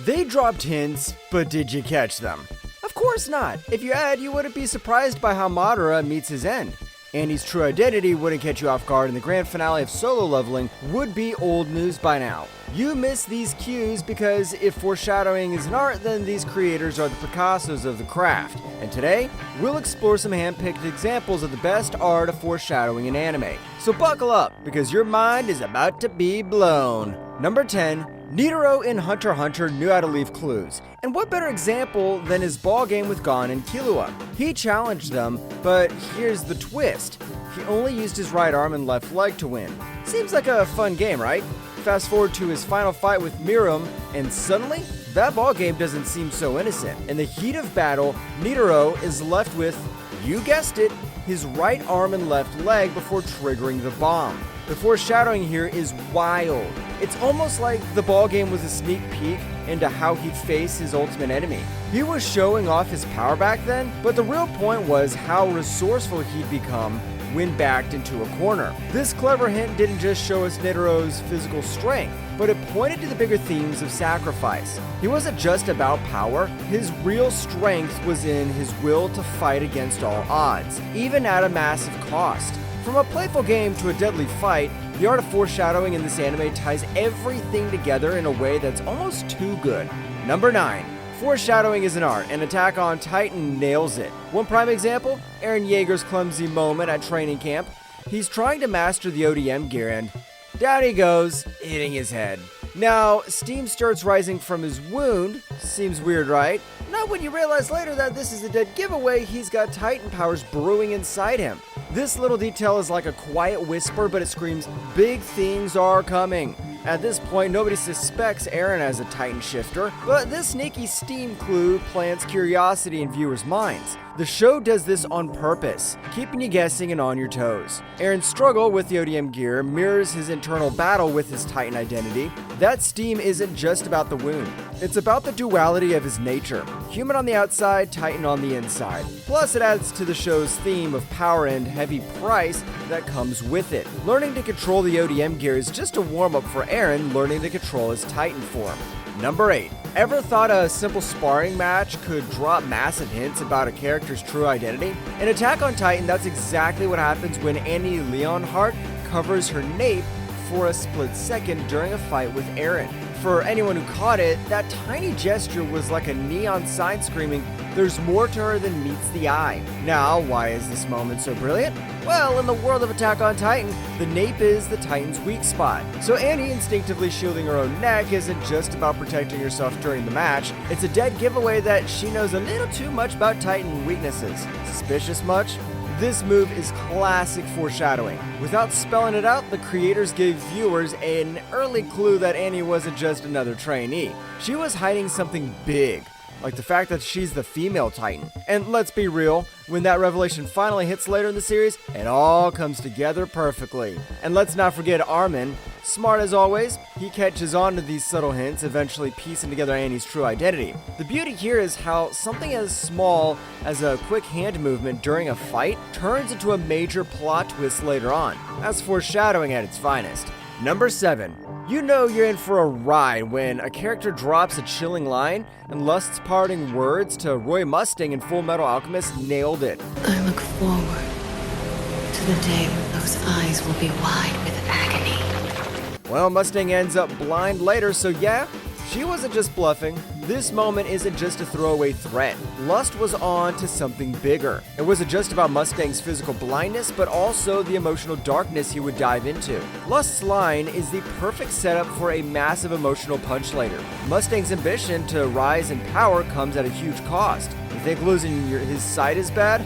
They dropped hints, but did you catch them? Of course not. If you had, you wouldn't be surprised by how Madara meets his end. Annie's true identity wouldn't catch you off guard, and the grand finale of Solo Leveling would be old news by now. You miss these cues because if foreshadowing is an art, then these creators are the Picassos of the craft. And today, we'll explore some hand-picked examples of the best art of foreshadowing in anime. So buckle up, because your mind is about to be blown. Number 10. Netero in Hunter x Hunter knew how to leave clues. And what better example than his ball game with Gon and Killua? He challenged them, but here's the twist. He only used his right arm and left leg to win. Seems like a fun game, right? Fast forward to his final fight with Miram, and suddenly, that ball game doesn't seem so innocent. In the heat of battle, Netero is left with, you guessed it, his right arm and left leg before triggering the bomb. The foreshadowing here is wild. It's almost like the ball game was a sneak peek into how he'd face his ultimate enemy. He was showing off his power back then, but the real point was how resourceful he'd become when backed into a corner. This clever hint didn't just show us Netero's physical strength, but it pointed to the bigger themes of sacrifice. He wasn't just about power, his real strength was in his will to fight against all odds, even at a massive cost. From a playful game to a deadly fight, the art of foreshadowing in this anime ties everything together in a way that's almost too good. Number 9. Foreshadowing is an art, and Attack on Titan nails it. One prime example, Eren Yeager's clumsy moment at training camp. He's trying to master the ODM gear and down he goes, hitting his head. Now, steam starts rising from his wound. Seems weird, right? Not when you realize later that this is a dead giveaway, he's got Titan powers brewing inside him. This little detail is like a quiet whisper, but it screams, big things are coming. At this point, nobody suspects Eren as a Titan shifter, but this sneaky steam clue plants curiosity in viewers' minds. The show does this on purpose, keeping you guessing and on your toes. Eren's struggle with the ODM gear mirrors his internal battle with his Titan identity. That steam isn't just about the wound. It's about the duality of his nature. Human on the outside, Titan on the inside. Plus, it adds to the show's theme of power and heavy price that comes with it. Learning to control the ODM gear is just a warm-up for Eren learning to control his Titan form. Number 8. Ever thought a simple sparring match could drop massive hints about a character's true identity? In Attack on Titan, that's exactly what happens when Annie Leonhardt covers her nape for a split second during a fight with Eren. For anyone who caught it, that tiny gesture was like a neon sign screaming, there's more to her than meets the eye. Now, why is this moment so brilliant? Well, in the world of Attack on Titan, the nape is the Titan's weak spot. So Annie instinctively shielding her own neck isn't just about protecting herself during the match, it's a dead giveaway that she knows a little too much about Titan weaknesses. Suspicious much? This move is classic foreshadowing. Without spelling it out, the creators gave viewers an early clue that Annie wasn't just another trainee. She was hiding something big, like the fact that she's the female Titan. And let's be real, when that revelation finally hits later in the series, it all comes together perfectly. And let's not forget Armin. Smart as always, he catches on to these subtle hints, eventually piecing together Annie's true identity. The beauty here is how something as small as a quick hand movement during a fight turns into a major plot twist later on. That's foreshadowing at its finest. Number 7. You know you're in for a ride when a character drops a chilling line, and Lust's parting words to Roy Mustang in Full Metal Alchemist nailed it. I look forward to the day when those eyes will be wide with agony. Well, Mustang ends up blind later, so yeah, she wasn't just bluffing. This moment isn't just a throwaway threat. Lust was on to something bigger. It wasn't just about Mustang's physical blindness, but also the emotional darkness he would dive into. Lust's line is the perfect setup for a massive emotional punch later. Mustang's ambition to rise in power comes at a huge cost. You think losing his sight is bad?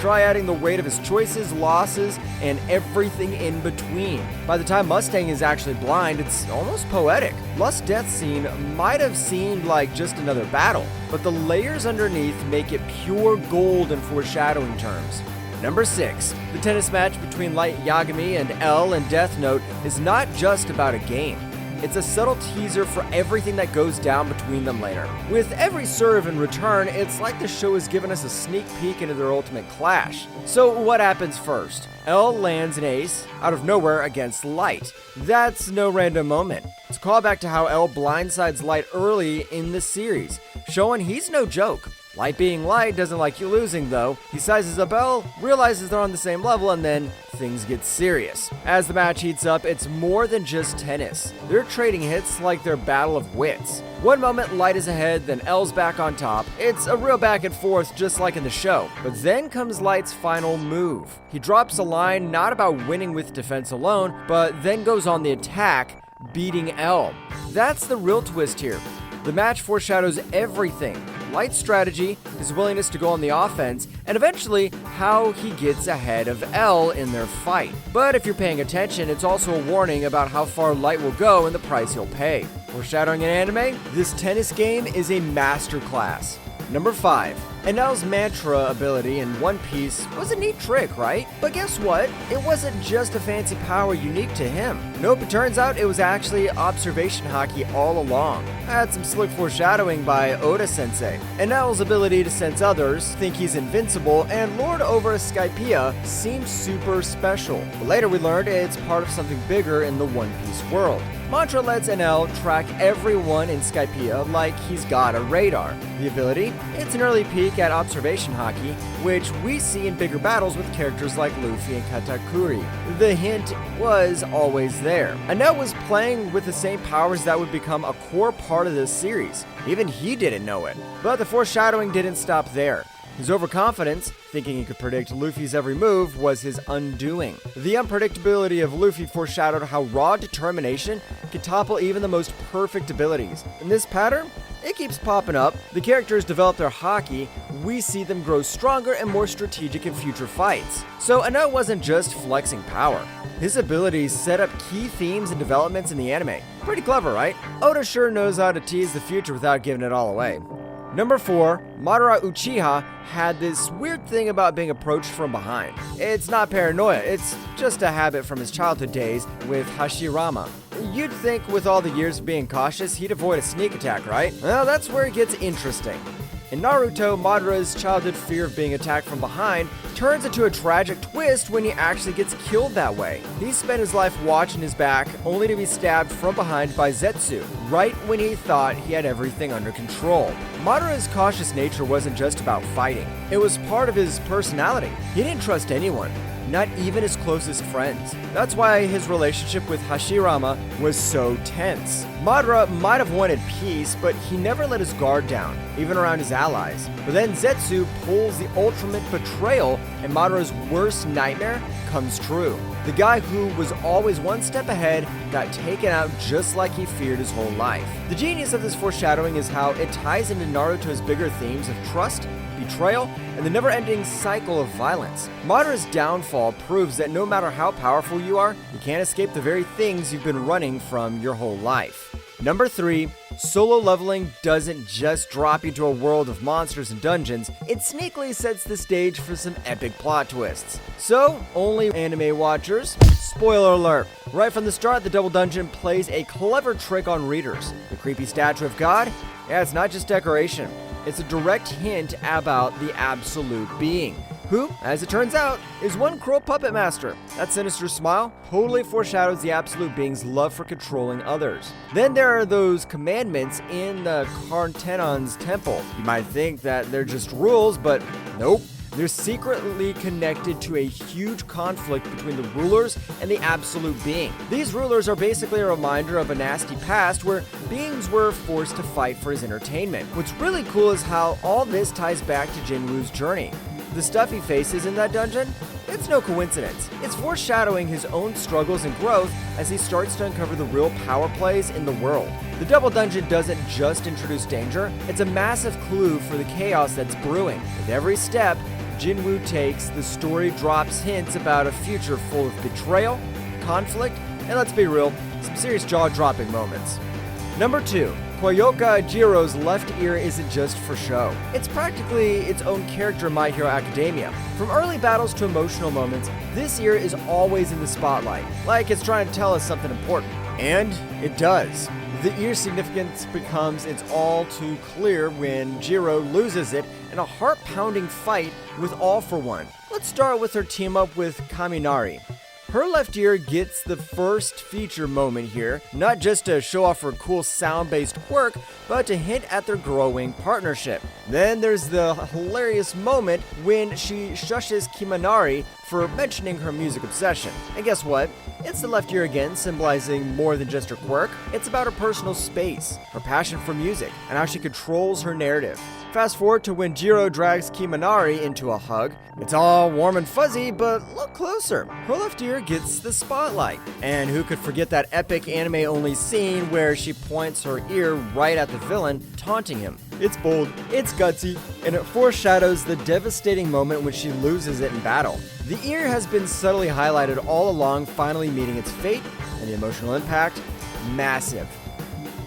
Try adding the weight of his choices, losses, and everything in between. By the time Mustang is actually blind, it's almost poetic. Lust's death scene might have seemed like just another battle, but the layers underneath make it pure gold in foreshadowing terms. Number 6. The tennis match between Light Yagami and L in Death Note is not just about a game. It's a subtle teaser for everything that goes down between them later. With every serve and return, it's like the show has given us a sneak peek into their ultimate clash. So what happens first? L lands an ace out of nowhere against Light. That's no random moment. It's a callback to how L blindsides Light early in the series, showing he's no joke. Light being Light doesn't like you losing though. He sizes up L, realizes they're on the same level, and then things get serious. As the match heats up, it's more than just tennis. They're trading hits like their battle of wits. One moment Light is ahead, then L's back on top. It's a real back and forth just like in the show. But then comes Light's final move. He drops a line not about winning with defense alone, but then goes on the attack, beating L. That's the real twist here. The match foreshadows everything. Light's strategy, his willingness to go on the offense, and eventually how he gets ahead of L in their fight. But if you're paying attention, it's also a warning about how far Light will go and the price he'll pay. Foreshadowing in anime, this tennis game is a masterclass. Number 5. Enel's mantra ability in One Piece was a neat trick, right? But guess what? It wasn't just a fancy power unique to him. Nope, it turns out it was actually observation haki all along. That's some slick foreshadowing by Oda-sensei. Enel's ability to sense others, think he's invincible, and lord over Skypiea seems super special. But later we learned it's part of something bigger in the One Piece world. Mantra lets Enel track everyone in Skypiea like he's got a radar. The ability? It's an early peek at observation haki, which we see in bigger battles with characters like Luffy and Katakuri. The hint was always there. Enel was playing with the same powers that would become a core part of this series. Even he didn't know it. But the foreshadowing didn't stop there. His overconfidence, thinking he could predict Luffy's every move, was his undoing. The unpredictability of Luffy foreshadowed how raw determination could topple even the most perfect abilities. In this pattern, it keeps popping up. The characters develop their haki, we see them grow stronger and more strategic in future fights. So Enel wasn't just flexing power. His abilities set up key themes and developments in the anime. Pretty clever, right? Oda sure knows how to tease the future without giving it all away. Number 4, Madara Uchiha had this weird thing about being approached from behind. It's not paranoia, it's just a habit from his childhood days with Hashirama. You'd think with all the years of being cautious, he'd avoid a sneak attack, right? Well, that's where it gets interesting. In Naruto, Madara's childhood fear of being attacked from behind turns into a tragic twist when he actually gets killed that way. He spent his life watching his back, only to be stabbed from behind by Zetsu, right when he thought he had everything under control. Madara's cautious nature wasn't just about fighting. It was part of his personality. He didn't trust anyone, not even his closest friends. That's why his relationship with Hashirama was so tense. Madara might have wanted peace, but he never let his guard down, even around his allies. But then Zetsu pulls the ultimate betrayal, and Madara's worst nightmare comes true. The guy who was always one step ahead got taken out just like he feared his whole life. The genius of this foreshadowing is how it ties into Naruto's bigger themes of trust, betrayal, and the never-ending cycle of violence. Madara's downfall proves that no matter how powerful you are, you can't escape the very things you've been running from your whole life. Number 3, solo leveling doesn't just drop you to a world of monsters and dungeons, it sneakily sets the stage for some epic plot twists. So, only anime watchers, spoiler alert. Right from the start, the Double Dungeon plays a clever trick on readers. The creepy statue of God? Yeah, it's not just decoration. It's a direct hint about the absolute being, who, as it turns out, is one cruel puppet master. That sinister smile totally foreshadows the absolute being's love for controlling others. Then there are those commandments in the Karntenon's temple. You might think that they're just rules, but nope. They're secretly connected to a huge conflict between the rulers and the absolute being. These rulers are basically a reminder of a nasty past where beings were forced to fight for his entertainment. What's really cool is how all this ties back to Jinwoo's journey. The stuff he faces in that dungeon? It's no coincidence. It's foreshadowing his own struggles and growth as he starts to uncover the real power plays in the world. The Double Dungeon doesn't just introduce danger, it's a massive clue for the chaos that's brewing. With every step Jinwoo takes, the story drops hints about a future full of betrayal, conflict, and let's be real, some serious jaw-dropping moments. Number 2. Koyoka Jiro's left ear isn't just for show. It's practically its own character in My Hero Academia. From early battles to emotional moments, this ear is always in the spotlight, like it's trying to tell us something important. And it does. The ear's significance becomes it's all too clear when Jiro loses it in a heart-pounding fight with All For One. Let's start with her team-up with Kaminari. Her left ear gets the first feature moment here, not just to show off her cool sound-based quirk, but to hint at their growing partnership. Then there's the hilarious moment when she shushes Kaminari for mentioning her music obsession. And guess what? It's the left ear again, symbolizing more than just her quirk. It's about her personal space, her passion for music, and how she controls her narrative. Fast forward to when Jiro drags Kaminari into a hug. It's all warm and fuzzy, but look closer. Her left ear gets the spotlight. And who could forget that epic anime-only scene where she points her ear right at the villain, taunting him. It's bold, it's gutsy, and it foreshadows the devastating moment when she loses it in battle. The ear has been subtly highlighted all along, finally meeting its fate, and the emotional impact, massive.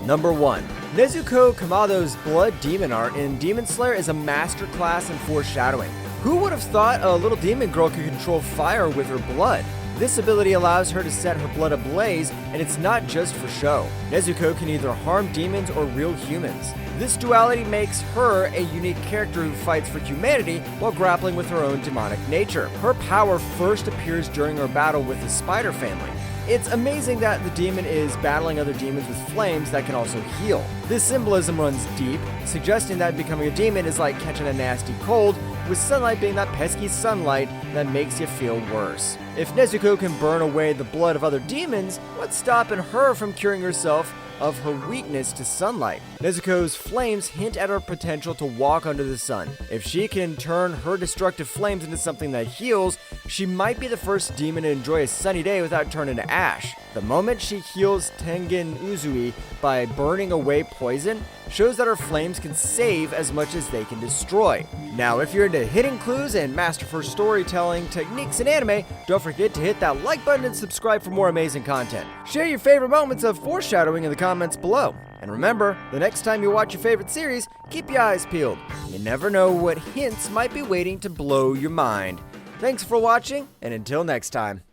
Number 1. Nezuko Kamado's Blood Demon art in Demon Slayer is a masterclass in foreshadowing. Who would have thought a little demon girl could control fire with her blood? This ability allows her to set her blood ablaze, and it's not just for show. Nezuko can either harm demons or real humans. This duality makes her a unique character who fights for humanity while grappling with her own demonic nature. Her power first appears during her battle with the Spider family. It's amazing that the demon is battling other demons with flames that can also heal. This symbolism runs deep, suggesting that becoming a demon is like catching a nasty cold, with sunlight being that pesky sunlight that makes you feel worse. If Nezuko can burn away the blood of other demons, what's stopping her from curing herself of her weakness to sunlight? Nezuko's flames hint at her potential to walk under the sun. If she can turn her destructive flames into something that heals, she might be the first demon to enjoy a sunny day without turning to ash. The moment she heals Tengen Uzui by burning away poison shows that her flames can save as much as they can destroy. Now, if you're into hidden clues and masterful storytelling techniques in anime, don't forget to hit that like button and subscribe for more amazing content. Share your favorite moments of foreshadowing in the comments below. And remember, the next time you watch your favorite series, keep your eyes peeled. You never know what hints might be waiting to blow your mind. Thanks for watching, and until next time.